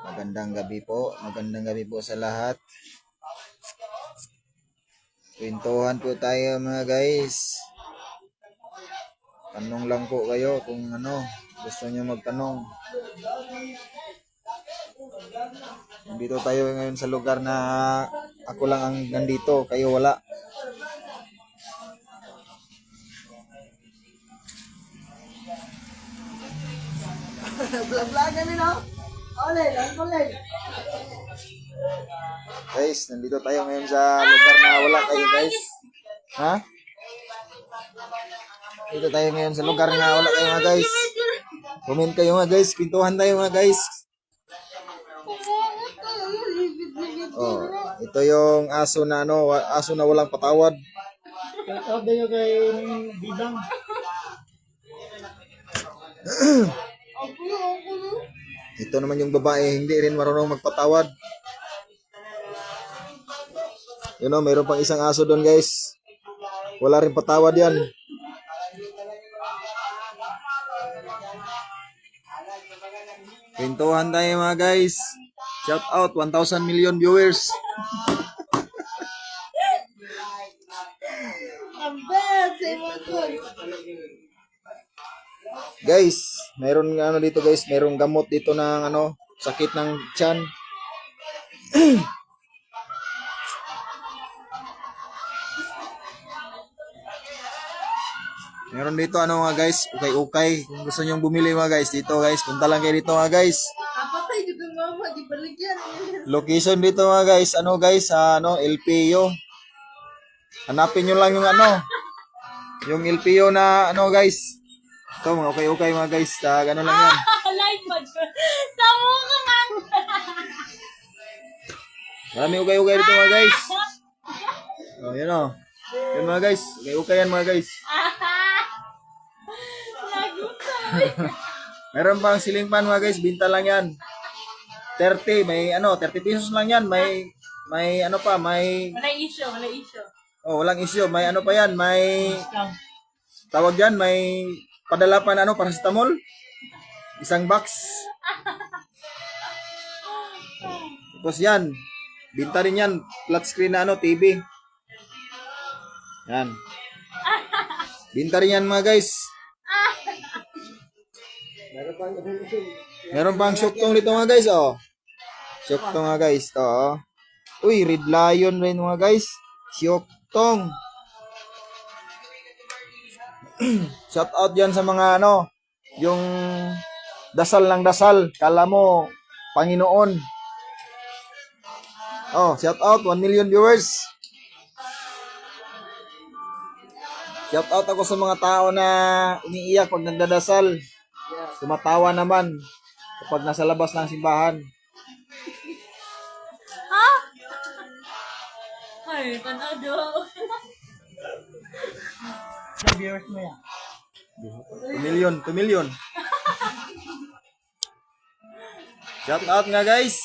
Magandang gabi po. Magandang gabi po sa lahat. Kwentuhan po tayo mga guys. Tanong lang po kayo kung gusto niyo magtanong. Nandito tayo ngayon sa lugar na ako lang ang nandito, kayo wala. Vlog-vlog kami, no? Olay, olay. Guys, nandito tayo ngayon sa lugar na wala kayo guys. Ha? Dito tayo ngayon sa lugar na wala kayo mga guys. Comment kayo mga guys, pintuhan tayo mga guys. Oh, ito yung aso na aso na walang patawad. Shout out kay Bidang. Ito naman yung babae, hindi rin marunong magpatawad. Mayroon pang isang aso doon guys. Wala rin patawad yan. Pintuhan tayo mga guys. Shout out 1,000 million viewers. Ang bad, say mo ko. Guys, mayroon dito guys, mayroong gamot dito ng sakit ng tiyan. Meron dito mga guys, ukay-ukay. Kung gusto niyo bumili mga guys, dito guys, punta lang kayo dito mga guys. Apatay juga mama di baligyan. Location dito mga guys, guys, LPO. Hanapin niyo lang yung LPO na guys. Ito mga ukay-ukay mga guys, gano'n lang yan. Live mag. Samo ka man. Maraming ukay-ukay dito mga guys. Oh, yun Yun mga guys, ukay-ukay yan mga guys. Meron pang ceiling fan mga guys, binta lang yan. 30, may 30 pesos lang yan. May may Wala issue. walang issue. May pa yan, may tawag yan, may padala pa na paracetamol. Isang box. Tapos yan, binta rin yan, flat screen na TV. Yan. Binta rin yan mga guys. Meron pang syuktong dito mga guys, Syuktong mga guys, to. Uy, Red Lion rin mga guys. Syuktong. Shout out yan sa mga yung dasal ng dasal. Kala mo, Panginoon. Shout out, 1 million viewers. Shout out ako sa mga tao na umiiyak pag nagdadasal. Tumatawa naman kapag nasa labas ng simbahan. Ay, tanaw do. Viewers mo yan. 2 million. Shout out nga guys.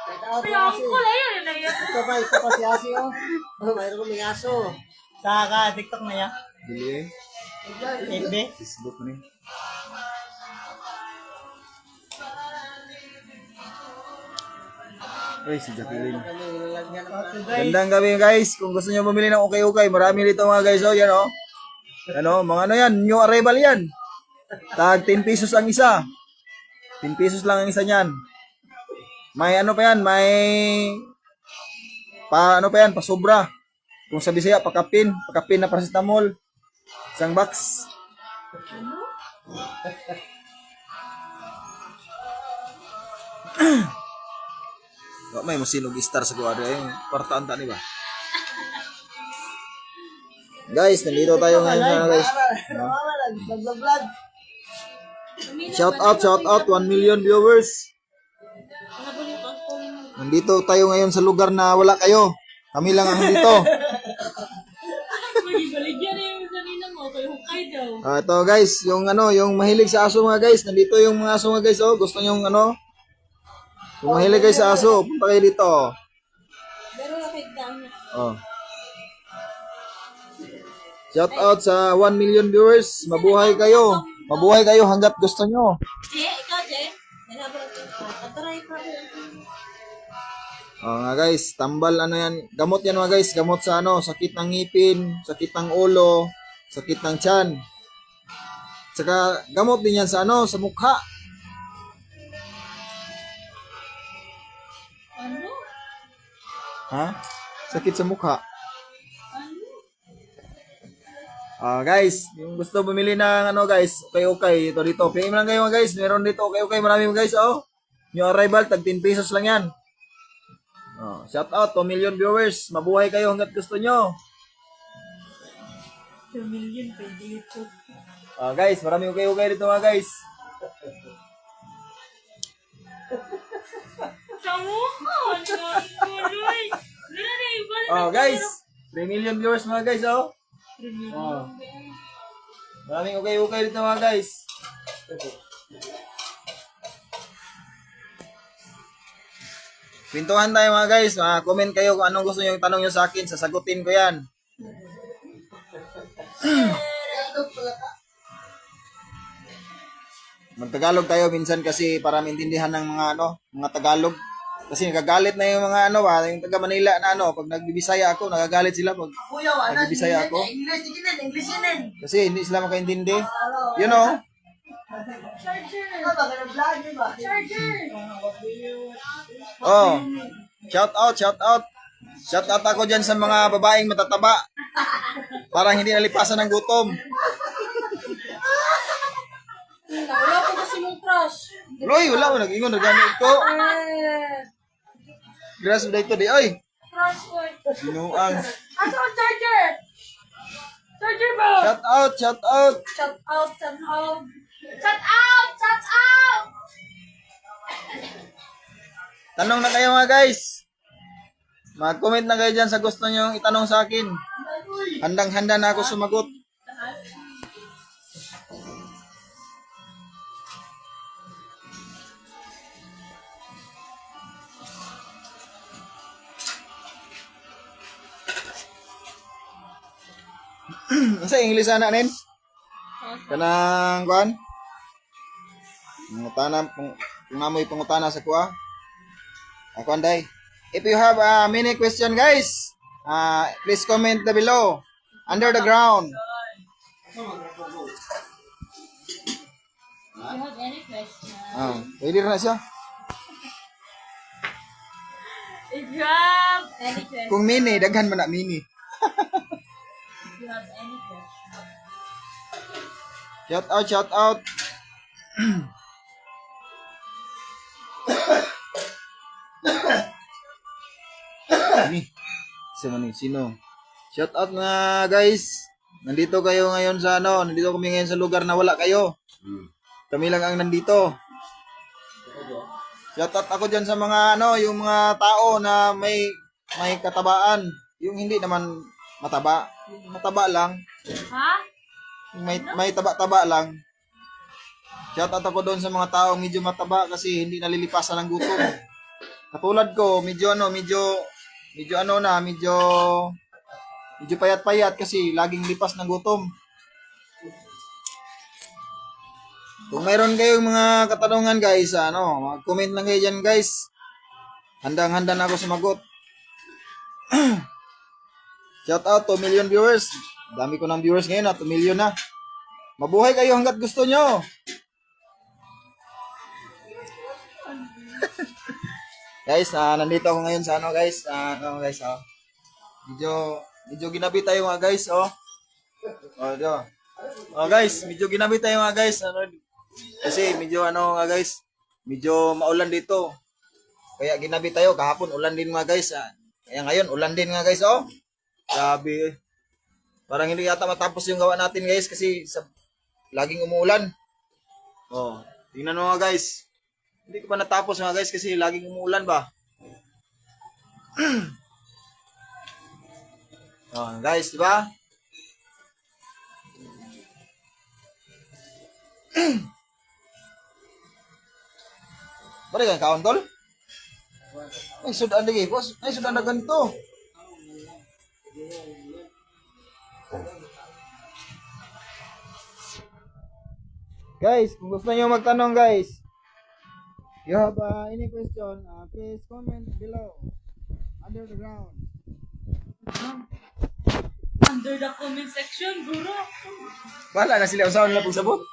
Ito pa si Asi, mayroon ko may aso. Sa TikTok na yan. Bili FB. Facebook ni. Uy, si Jacqueline. Gandang gabi guys. Kung gusto niyo bumili ng ukay-ukay, marami dito mga guys. Yan mga yan, new arrival yan. Tag 10 pesos ang isa. 10 pesos lang ang isa niyan. May pa yan, may pa yan, pasobra. Kung sa Bisaya, pakapin na paracetamol. Isang box. May masinog star sa kuwari. Partaan ta ni ba? Guys, nandito tayo ngayon guys. Vlog. Shout out 1 million viewers. Nandito tayo ngayon sa lugar na wala kayo. Kami lang ang dito. Ito guys, yung mahilig sa aso mga guys. Nandito yung mga aso mga guys, Gusto niyo kung mahilig kayo sa aso, punta kayo dito. Shout out sa 1 million viewers. Mabuhay kayo. Mabuhay kayo hanggat gusto nyo. Ikaw, Je? Nga guys, tambal ano yan, gamot yan mga guys, gamot sa ano, sakit ng ngipin, sakit ng ulo, sakit ng tiyan. Saka gamot din yan sa ano, sa mukha. Ano? Ha? Sakit sa mukha. Guys, yung gusto bumili ng ano guys, okay, ito dito. PM lang kayo mga guys, meron dito okay, marami mga guys, oh. New arrival, tag 10 pesos lang yan. Shout out 2 million viewers, mabuhay kayo hanggat gusto nyo. 2 million, pwede ito. Guys, marami okay dito mga guys. Sa mukha, guys. Guys, 3 million viewers mga guys, oh. Maraming okay dito mga guys. Pintuhan tayo mga guys. Comment kayo kung anong gusto nyo yung tanong nyo sa akin. Sasagutin ko yan. Magtagalog tayo minsan kasi para maintindihan ng mga Tagalog. Kasi nagagalit na yung mga yung taga Manila na pag nagbibisaya ako, nagagalit sila pag nagbibisaya ako. English yun. Kasi hindi sila makaintindi. You know? Charger. Shout out. Shout out ako dyan sa mga babaeng matataba. Para hindi nalipasan ng gutom. Wala ko kasi mong crush. Loy, wala mo nag-ingon nagamit ko. Grass mo dito di oy. Crush ko. Sinuang. Asa ang charger? Charger ba? Shout out. Shout out. Tanong na kayo mga guys. Mag-comment na kayo dyan sa gusto nyo itanong sa akin. Handang-handa na ako sumagot. Sa English ana nin? Kanang kuan? Pangutana, pangamoy pangutana sa kuha. Ako anday. If you have many question guys, please comment below. Under the ground. You have any question? Pwede rin na siya. If you have any question. Kung mini, daghan man na mini. If you have any question. Shout out. Sino? Shout out na guys. Nandito kayo ngayon sa nandito kami ngayon sa lugar na wala kayo. Kami lang ang nandito. Shout out ako diyan sa mga yung mga tao na may katabaan. Yung hindi naman mataba. Mataba lang. Ha? May taba-taba lang. Shout out ako doon sa mga tao medyo mataba kasi hindi nalilipasan ng gutom. Katulad ko, medyo payat-payat kasi laging lipas ng gutom. Kung mayroon kayong mga katanungan guys, mag-comment lang kayo dyan guys. Handang-handa na ako sumagot. Shout out 2 million viewers. Dami ko ng viewers ngayon 2 million na. Mabuhay kayo hanggat gusto nyo. Guys, nandito ako ngayon sa guys. Medyo ginabi tayo mga guys, guys, medyo ginabi tayo mga guys. Kasi medyo guys, medyo maulan dito. Kaya ginabi tayo kahapon ulan din mga guys. Kaya ngayon ulan din mga guys, Grabe. Parang hindi yata matapos yung gawa natin guys kasi laging umuulan. Tingnan mo mga guys. Hindi ko pa natapos mga guys kasi laging umuulan ba. Guys, di ba? Bari kan kaon tol? Ay sudan lagi, boss. Ay sudan na ganito. Guys, kung gusto niyo magtanong guys, You have any question, please comment below. Under the ground. Under the comment section, guro. Wala na sila usahan na pagsabot.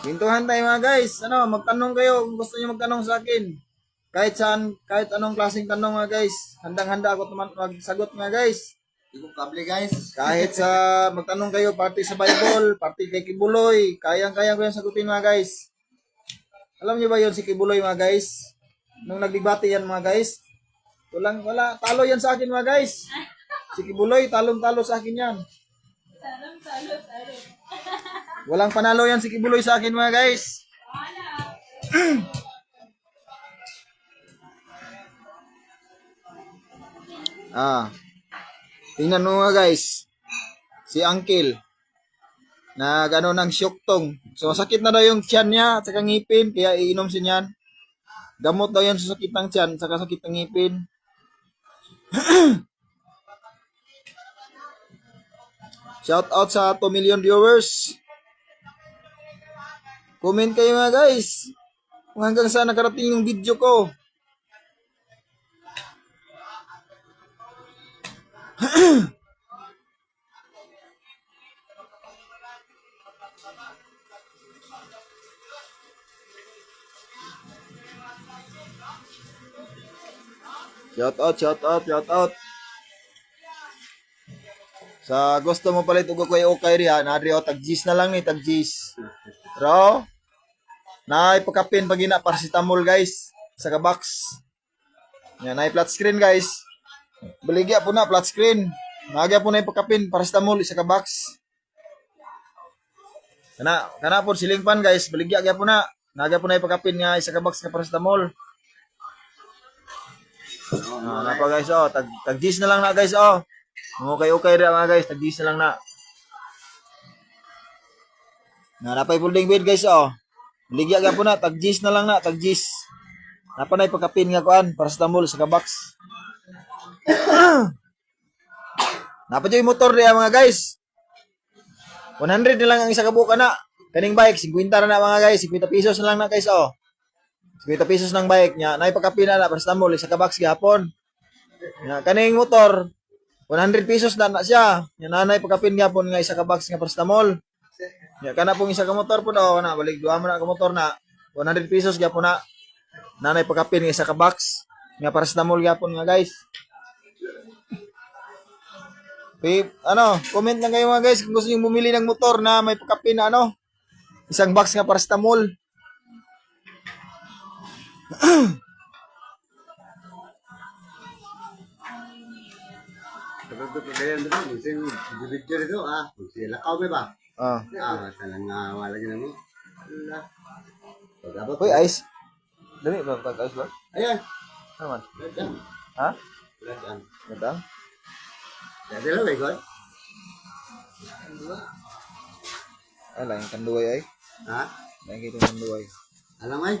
Bintuhan tayo mga guys. Ano, magtanong kayo kung gusto niyo magtanong sa akin. Kahit saan, kahit anong klaseng tanong mga guys. Handang-handa ako magsagot mga guys. Hindi ko kable guys. Kahit sa magtanong kayo, party sa Bible, party kay Kibuloy, kayang-kaya ko yan sagutin mga guys. Alam niyo ba yun si Kibuloy mga guys? Nung nagdebate yan mga guys, wala, talo yan sa akin mga guys. Si Kibuloy, talong-talo sa akin yan. Talo. Walang panalo yan si Kibuloy sa akin mga guys. Tingnan mo nga guys. Si Uncle. Na gano'n ng syuktong. So sakit na daw yung tiyan niya at saka ngipin. Kaya iinom siya yan. Gamot daw yan sa sakit ng tiyan at saka sakit ng ngipin. Shout out sa 2 million viewers. Comment kayo nga guys. Kung hanggang saan nakarating yung video ko. Shout out. Sa gusto mo palit ugo koy okay riha, na ri tagjis na lang ni tagjis. Ro. Na ipakapin pag ina paracetamol guys sa box. Yan na flat screen guys. Baligya po na flat screen. Nagya po na ipakapin paracetamol sa box. Kana po siling pan guys, baligya gyud po na. Nagya po na ipakapin nga isa ka box nga paracetamol. Napa guys oh, tagjis na lang na guys oh. Okay rin mga guys, tagjis na lang na. Napay folding bed guys oh. Ligya ka po na, tagjis na lang na, tagjis. Napa na ipakapin nga kuan, paracetamol sa box. Napa yung motor niya mga guys. 100 na lang ang isa ka buka na. Kaning bike 50 na mga guys, 50 pesos na lang na guys oh. 50 pesos ng bike niya, naipakapin na paracetamol sa box gihapon. Kaning motor 100 pesos na siya. Yan nanay pagkapin nga po nga isa ka box nga paracetamol. Ya kana pong isa ka motor po na balik duha mo na ka motor na 100 pesos gyapon na. Nanay pagkapin nga isa ka box nga paracetamol gyapon nga guys. Comment lang kayo mga guys kung gusto niyo bumili ng motor na may pagkapin na isang box nga paracetamol. Kagaya dito, minsan video dito sila kau ba? Talang wala gina mo. Allah. Pagabot. Uy, ice. Dali ba ice ba? Ayan. Ano man? Ladan. Ha? Ladan. Madang? Dati lang ba ikaw? Ay, lain kanduay ay. Ha? Lain kitong kanduay. Alam ay?